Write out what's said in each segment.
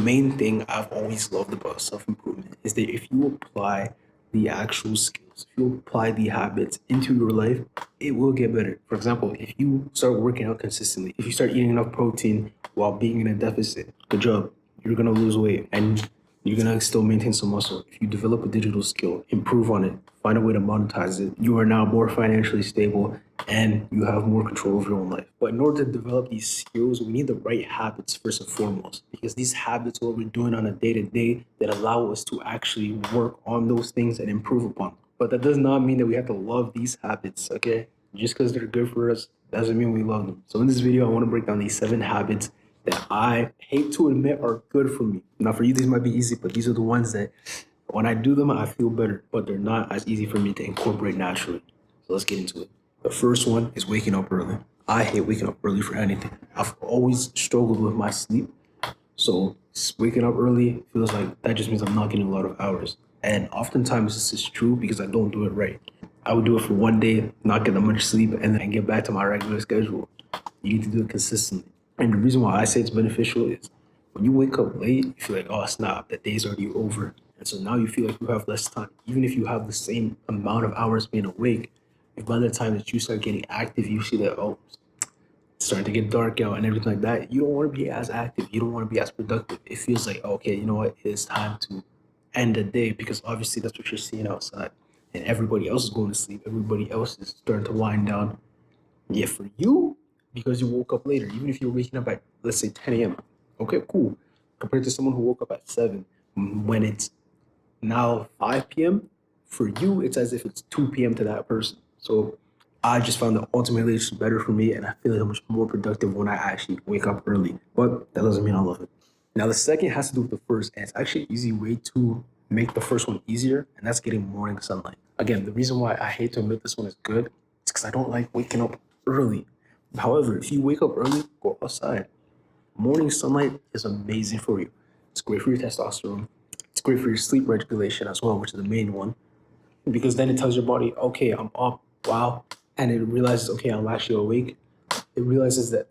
main thing I've always loved about self improvement is that if you apply the actual skills, if you apply the habits into your life, it will get better. For example, if you start working out consistently, if you start eating enough protein while being in a deficit, good job. You're gonna lose weight and you're gonna still maintain some muscle. If you develop a digital skill, improve on it, find a way to monetize it, you are now more financially stable and you have more control over your own life. But in order to develop these skills, we need the right habits first and foremost, because these habits are what we're doing on a day to day that allow us to actually work on those things and improve upon them. But that does not mean that we have to love these habits, okay? Just because they're good for us doesn't mean we love them. So in this video, I want to break down these 7 habits that I hate to admit are good for me. Now, for you, these might be easy, but these are the ones that when I do them, I feel better, but they're not as easy for me to incorporate naturally. So let's get into it. The first one is waking up early. I hate waking up early for anything. I've always struggled with my sleep. So waking up early feels like that just means I'm not getting a lot of hours. And oftentimes this is true because I don't do it right. I would do it for one day, not get that much sleep, and then get back to my regular schedule. You need to do it consistently. And the reason why I say it's beneficial is when you wake up late, you feel like, oh snap, the day's already over. And so now you feel like you have less time. Even if you have the same amount of hours being awake, if by the time that you start getting active, you see that, oh, it's starting to get dark out and everything like that, you don't want to be as active. You don't want to be as productive. It feels like, okay, you know what? It's time to end the day because obviously that's what you're seeing outside. And everybody else is going to sleep. Everybody else is starting to wind down. Yeah, for you, because you woke up later, even if you're waking up at, let's say, 10 a.m., okay, cool. Compared to someone who woke up at 7, when it's now 5 p.m., for you, it's as if it's 2 p.m. to that person. So I just found that ultimately it's better for me, and I feel like I'm much more productive when I actually wake up early. But that doesn't mean I love it. Now, the second has to do with the first, and it's actually an easy way to make the first one easier, and that's getting morning sunlight. Again, the reason why I hate to admit this one is good is because I don't like waking up early. However, if you wake up early, go outside. Morning sunlight is amazing for you. It's great for your testosterone. It's great for your sleep regulation as well, which is the main one. Because then it tells your body, okay, I'm up, wow. And it realizes, okay, I'm actually awake. It realizes that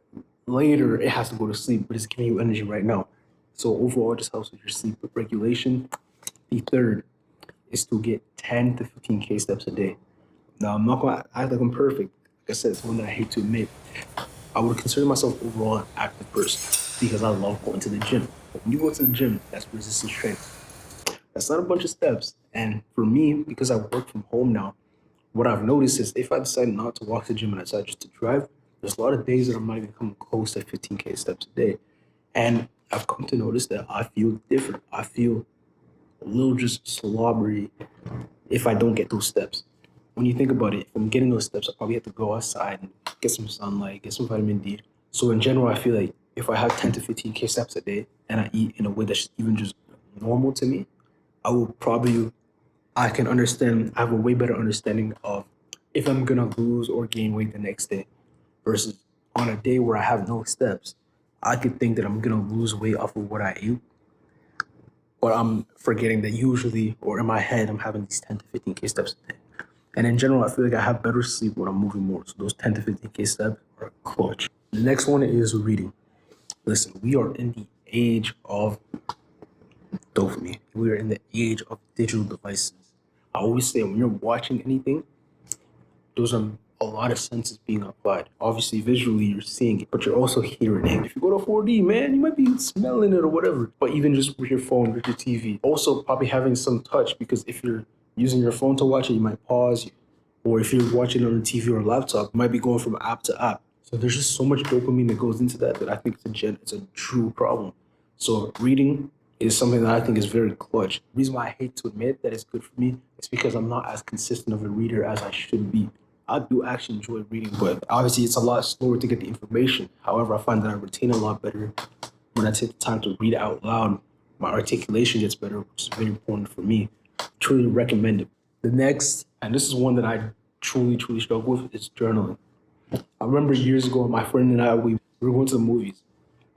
later it has to go to sleep, but it's giving you energy right now. So overall, it just helps with your sleep regulation. The third is to get 10 to 15K steps a day. Now, I'm not going to act like I'm perfect. Like I said, it's one that I hate to admit. I would consider myself overall an active person because I love going to the gym. But when you go to the gym, that's resistance training. That's not a bunch of steps. And for me, because I work from home now, what I've noticed is if I decide not to walk to the gym and I decide just to drive, there's a lot of days that I'm not even coming close to 15K steps a day. And I've come to notice that I feel different. I feel a little just slobbery if I don't get those steps. When you think about it, if I'm getting those steps, I probably have to go outside and get some sunlight, get some vitamin D. So in general, I feel like if I have 10 to 15K steps a day and I eat in a way that's even just normal to me, I will probably, I can understand, I have a way better understanding of if I'm gonna lose or gain weight the next day versus on a day where I have no steps. I could think that I'm gonna lose weight off of what I ate, but I'm forgetting that usually, or in my head, I'm having these 10 to 15K steps a day. And in general, I feel like I have better sleep when I'm moving more. So those 10 to 15K steps are clutch. The next one is reading. Listen, we are in the age of dopamine. We are in the age of digital devices. I always say when you're watching anything, those are a lot of senses being applied. Obviously, visually, you're seeing it, but you're also hearing it. If you go to 4D, man, you might be smelling it or whatever. But even just with your phone, with your TV, also probably having some touch because if you're using your phone to watch it, you might pause. Or if you're watching it on a TV or a laptop, you might be going from app to app. So there's just so much dopamine that goes into that I think it's a true problem. So reading is something that I think is very clutch. The reason why I hate to admit that it's good for me is because I'm not as consistent of a reader as I should be. I do actually enjoy reading, but obviously it's a lot slower to get the information. However, I find that I retain a lot better when I take the time to read out loud. My articulation gets better, which is very important for me. Truly recommend it. The next, and this is one that I truly struggle with, is journaling. I remember years ago, my friend and I, we were going to the movies,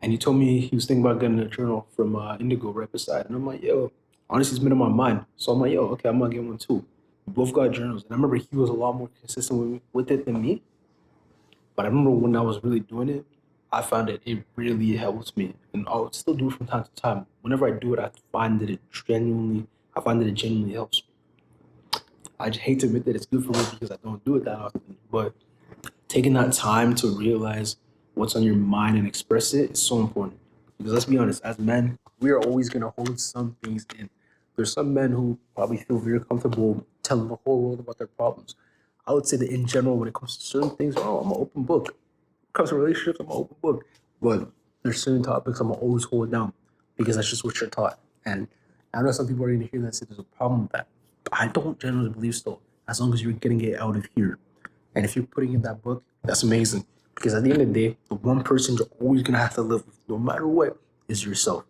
and he told me he was thinking about getting a journal from Indigo right beside. And I'm like, yo, honestly, it's been in my mind. So I'm like, yo, okay, I'm gonna get one too. We both got journals. And I remember he was a lot more consistent with it than me. But I remember when I was really doing it, I found that it really helps me, and I'll still do it from time to time. Whenever I do it, I find that it genuinely helps me. I just hate to admit that it's good for me because I don't do it that often, but taking that time to realize what's on your mind and express it is so important. Because let's be honest, as men, we are always gonna hold some things in. There's some men who probably feel very comfortable telling the whole world about their problems. I would say that in general, when it comes to certain things, oh, I'm an open book. When it comes to relationships, I'm an open book. But there's certain topics I'm gonna always hold down because that's just what you're taught. And I know some people are gonna hear that and say there's a problem with that. But I don't generally believe so. As long as you're getting it out of here. And if you're putting in that book, that's amazing. Because at the end of the day, the one person you're always gonna have to live with, no matter what, is yourself.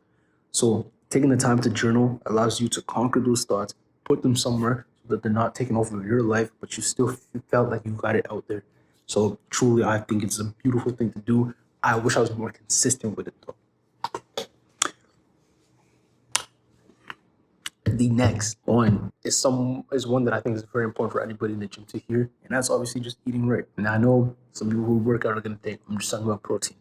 So taking the time to journal allows you to conquer those thoughts, put them somewhere so that they're not taking over your life, but you still felt like you got it out there. So truly, I think it's a beautiful thing to do. I wish I was more consistent with it though. The next one is one that I think is very important for anybody in the gym to hear, and that's obviously just eating right. And I know some people who work out are gonna think I'm just talking about protein.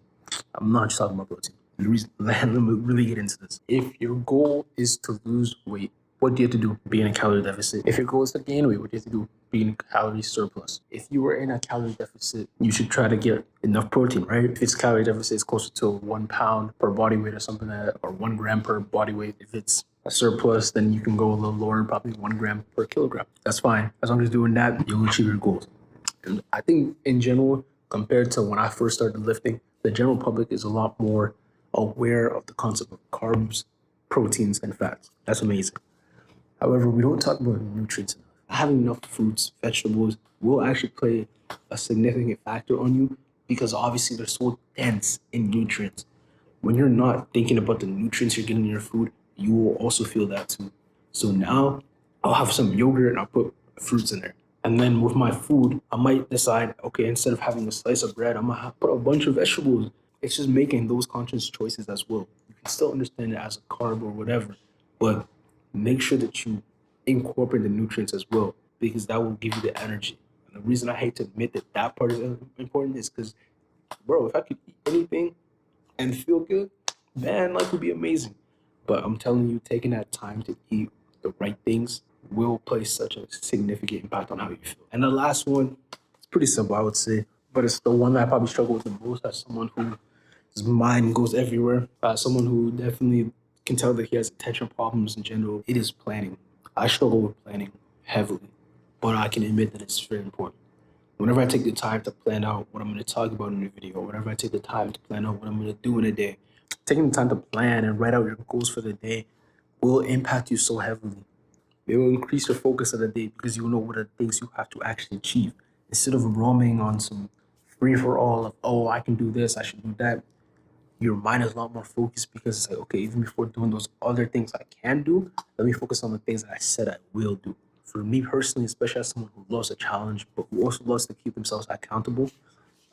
I'm not just talking about protein. The reason, let me really get into this. If your goal is to lose weight, what do you have to do? Be in a calorie deficit. If your goal is to gain weight, what do you have to do? Be in a calorie surplus. If you are in a calorie deficit, you should try to get enough protein, right? If it's calorie deficit, it's closer to 1 pound per body weight or something like that, or 1 gram per body weight. If it's a surplus, then you can go a little lower, probably 1 gram per kilogram. That's fine. As long as you're doing that, you'll achieve your goals. And I think in general, compared to when I first started lifting, the general public is a lot more aware of the concept of carbs, proteins, and fats. That's amazing. However, we don't talk about nutrients enough. Having enough fruits, vegetables will actually play a significant factor on you because obviously they're so dense in nutrients. When you're not thinking about the nutrients you're getting in your food, you will also feel that too. So now I'll have some yogurt and I'll put fruits in there. And then with my food, I might decide, okay, instead of having a slice of bread, I'm gonna put a bunch of vegetables. It's just making those conscious choices as well. You can still understand it as a carb or whatever, but make sure that you incorporate the nutrients as well because that will give you the energy. And the reason I hate to admit that that part is important is because, bro, if I could eat anything and feel good, man, life would be amazing. But I'm telling you, taking that time to eat the right things will play such a significant impact on how you feel. And the last one, it's pretty simple, I would say, but it's the one that I probably struggle with the most as someone whose mind goes everywhere, someone who definitely can tell that he has attention problems in general. It is planning. I struggle with planning heavily, but I can admit that it's very important. Whenever I take the time to plan out what I'm going to talk about in the video, whenever I take the time to plan out what I'm going to do in a day, taking the time to plan and write out your goals for the day will impact you so heavily. It will increase your focus of the day because you know what are the things you have to actually achieve. Instead of roaming on some free for all of, oh, I can do this, I should do that, your mind is a lot more focused because it's like, okay, even before doing those other things I can do, let me focus on the things that I said I will do. For me personally, especially as someone who loves a challenge, but who also loves to keep themselves accountable,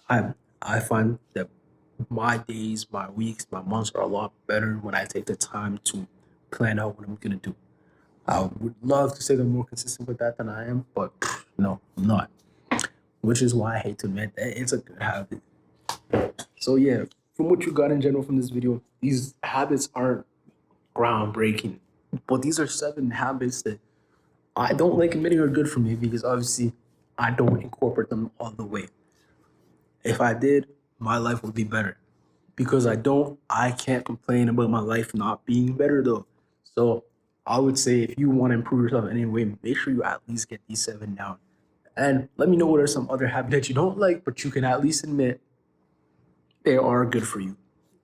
I I find that my days, my weeks, my months are a lot better when I take the time to plan out what I'm gonna do. I would love to say that I'm more consistent with that than I am, but no, I'm not. Which is why I hate to admit that it's a good habit. So yeah, from what you got in general from this video, these habits aren't groundbreaking, but these are 7 habits that I don't like admitting are good for me because obviously I don't incorporate them all the way. If I did, my life would be better. Because I don't, I can't complain about my life not being better though. So I would say if you want to improve yourself in any way, make sure you at least get these 7 down. And let me know what are some other habits that you don't like, but you can at least admit they are good for you.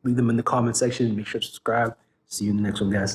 Leave them in the comment section. Make sure to subscribe. See you in the next one, guys.